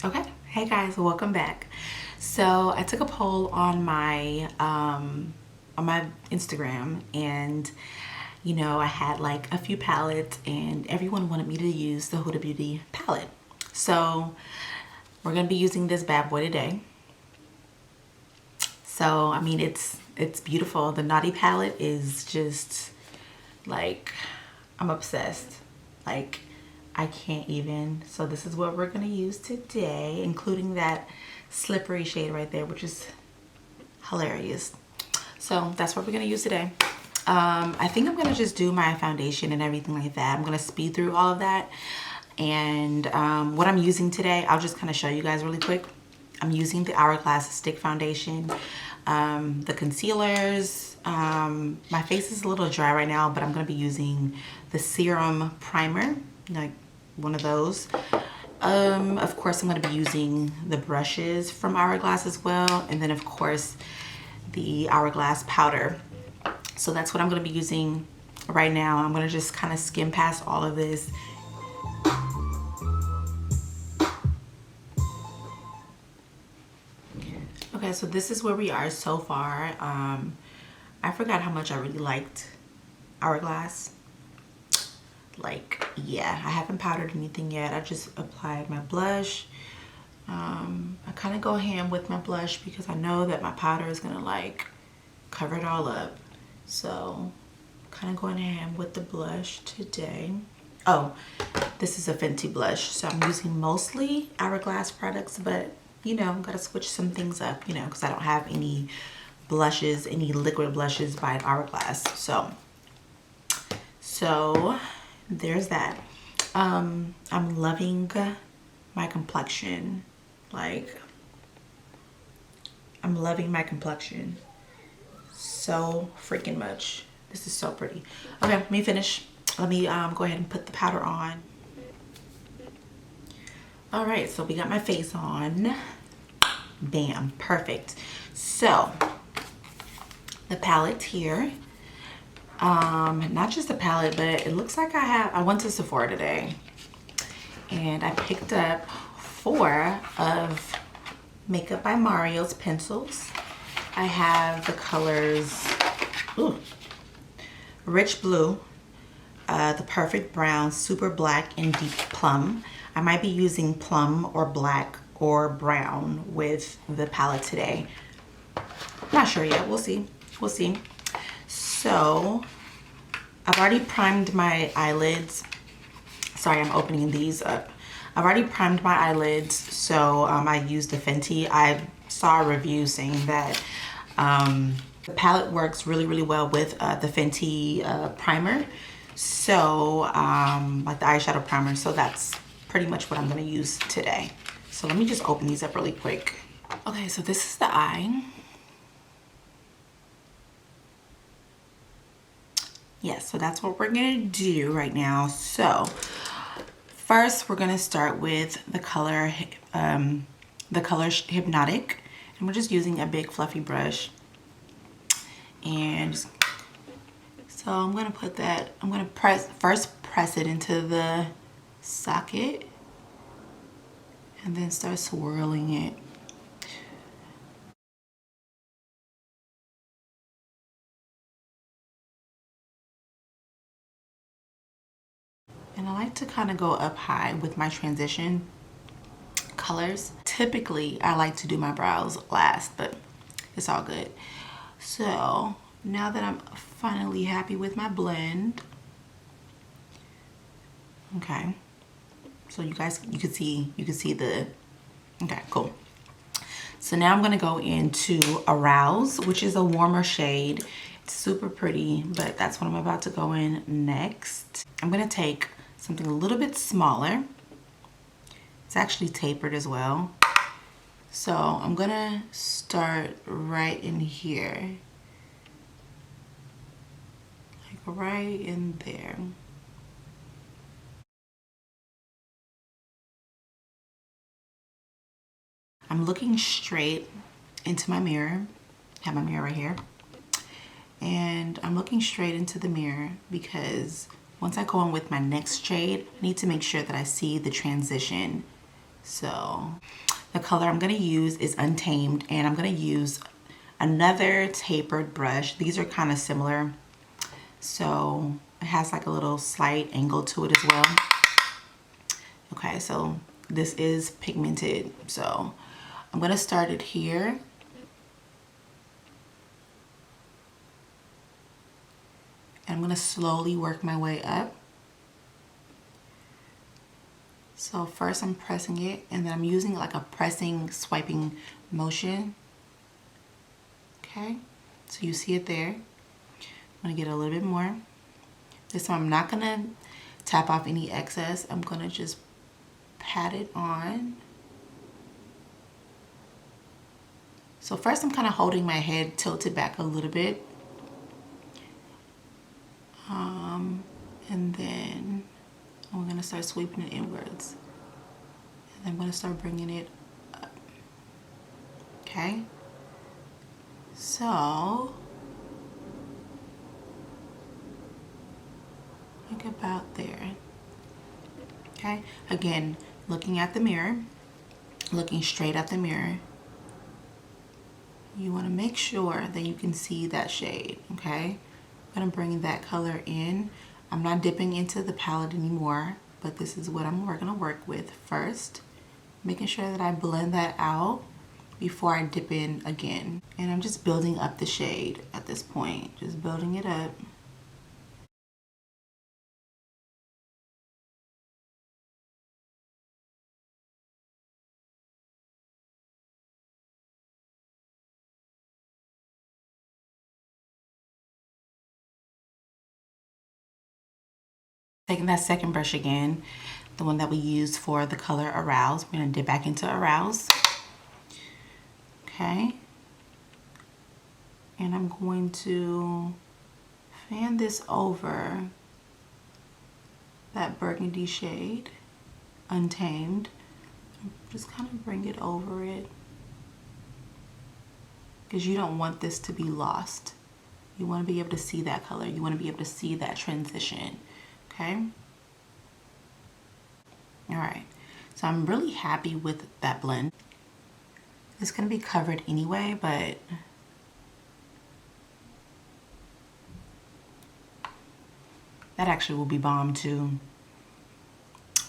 Okay, hey guys, welcome back. So I took a poll on my Instagram, and I had like a few palettes, and everyone wanted me to use the Huda Beauty palette. So we're gonna be using this bad boy today. So I mean, it's beautiful. The Naughty palette is just like, I'm obsessed. Like, I can't even. So this is what we're gonna use today, including that slippery shade right there, which is hilarious. So that's what we're gonna use today. I think I'm gonna just do my foundation and everything like that. I'm gonna speed through all of that. And what I'm using today, I'll just kind of show you guys really quick. I'm using the Hourglass stick foundation, the concealers. My face is a little dry right now, but I'm gonna be using the serum primer, like one of those. Of course, I'm gonna be using the brushes from Hourglass as well, and then of course the Hourglass powder. So that's what I'm gonna be using right now. I'm gonna just kind of skim past all of this. Okay, so this is where we are so far. I forgot how much I really liked Hourglass. Like, yeah, I haven't powdered anything yet. I just applied my blush. I kind of go ham with my blush because I know that my powder is gonna like cover it all up. So kind of going ham with the blush today. Oh, this is a Fenty blush, so I'm using mostly Hourglass products, but gotta switch some things up, because I don't have any blushes, any liquid blushes by Hourglass. So there's that. I'm loving my complexion. Like, I'm loving my complexion so freaking much. This is so pretty. Okay, let me finish. Let me go ahead and put the powder on. All right, so we got my face on. Bam, perfect. So the palette here, not just the palette, but it looks like I went to Sephora today and I picked up 4 of Makeup by Mario's pencils. I have the colors Rich Blue, the Perfect Brown, Super Black, and Deep Plum. I might be using plum or black or brown with the palette today. Not sure yet. We'll see. We'll see. So I've already primed my eyelids. Sorry, I'm opening these up. I've already primed my eyelids, so I used the Fenty. I saw a review saying that the palette works really well with the Fenty primer. So like the eyeshadow primer. So that's pretty much what I'm gonna use today. So let me just open these up really quick. Okay, so this is the eye. Yes, so that's what we're gonna do right now. So first we're gonna start with the color Hypnotic, and we're just using a big fluffy brush. And so I'm gonna put that, I'm gonna first press it into the socket and then start swirling it. And I like to kind of go up high with my transition colors. Typically, I like to do my brows last, but it's all good. So now that I'm finally happy with my blend, okay. So you can see the, okay, cool. So now I'm gonna go into Arouse, which is a warmer shade. It's super pretty, but that's what I'm about to go in next. I'm gonna take something a little bit smaller. It's actually tapered as well. So I'm gonna start right in here. Like right in there. I'm looking straight into my mirror. I have my mirror right here. And I'm looking straight into the mirror because once I go on with my next shade, I need to make sure that I see the transition. So the color I'm gonna use is Untamed, and I'm gonna use another tapered brush. These are kind of similar. So it has like a little slight angle to it as well. Okay, so this is pigmented. So I'm gonna start it here. And I'm gonna slowly work my way up. So first I'm pressing it, and then I'm using like a pressing, swiping motion. Okay, so you see it there. I'm gonna get a little bit more. This time I'm not gonna tap off any excess. I'm gonna just pat it on. So first I'm kind of holding my head tilted back a little bit. And then I'm gonna start sweeping it inwards. And then I'm gonna start bringing it up. Okay? So, like about there. Okay? Again, looking at the mirror, looking straight at the mirror. You wanna make sure that you can see that shade, okay? I'm gonna bring that color in. I'm not dipping into the palette anymore, but this is what we're gonna work with first. Making sure that I blend that out before I dip in again. And I'm just building up the shade at this point, just building it up. Taking that second brush again, the one that we used for the color Arouse, we're gonna dip back into Arouse. Okay. And I'm going to fan this over that burgundy shade, Untamed. Just kind of bring it over it, because you don't want this to be lost. You want to be able to see that color. You want to be able to see that transition. Okay. All right. So I'm really happy with that blend. It's going to be covered anyway, but that actually will be bomb too.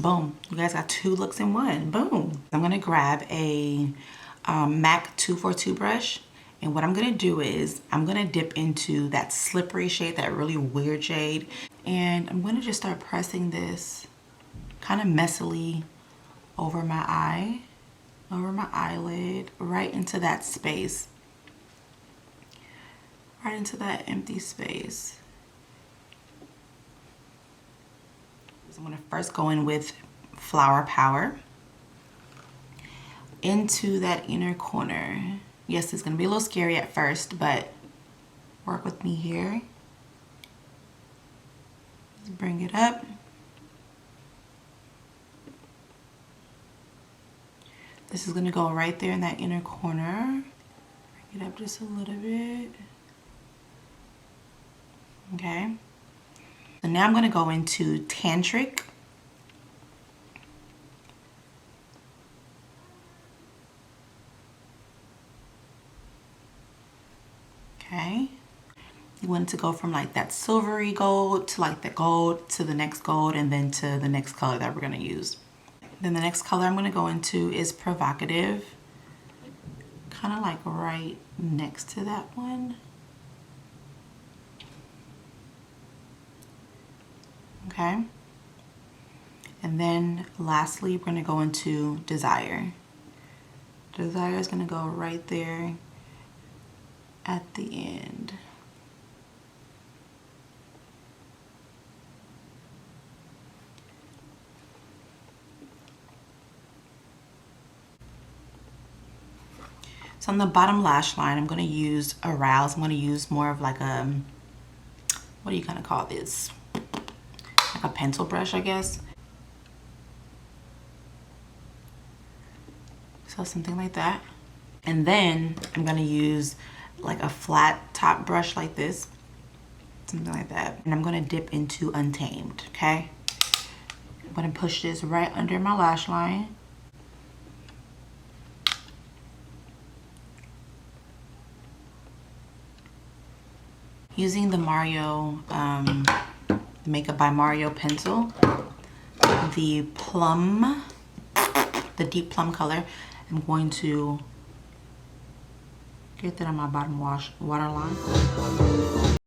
Boom. You guys got 2 looks in one. Boom. I'm going to grab a MAC 242 brush. And what I'm going to do is I'm going to dip into that slippery shade, that really weird shade. And I'm going to just start pressing this kind of messily over my eye, over my eyelid, right into that space. Right into that empty space. I'm going to first go in with Flower Power into that inner corner. Yes, it's going to be a little scary at first, but work with me here. Just bring it up. This is going to go right there in that inner corner. Bring it up just a little bit. Okay. So now I'm going to go into Tantric. Okay. You want it to go from like that silvery gold to like the gold to the next gold, and then to the next color that we're going to use. Then the next color I'm going to go into is Provocative. Kind of like right next to that one. Okay. And then lastly, we're going to go into Desire. Desire is going to go right there at the end. So on the bottom lash line, I'm going to use Arouse. I'm going to use more of like a, what do you kind of call this? Like a pencil brush, I guess. So something like that. And then I'm going to use like a flat top brush like this. Something like that. And I'm going to dip into Untamed, okay? I'm going to push this right under my lash line. using the Mario Makeup by Mario pencil, the plum, the deep plum color. I'm going to get that on my bottom waterline.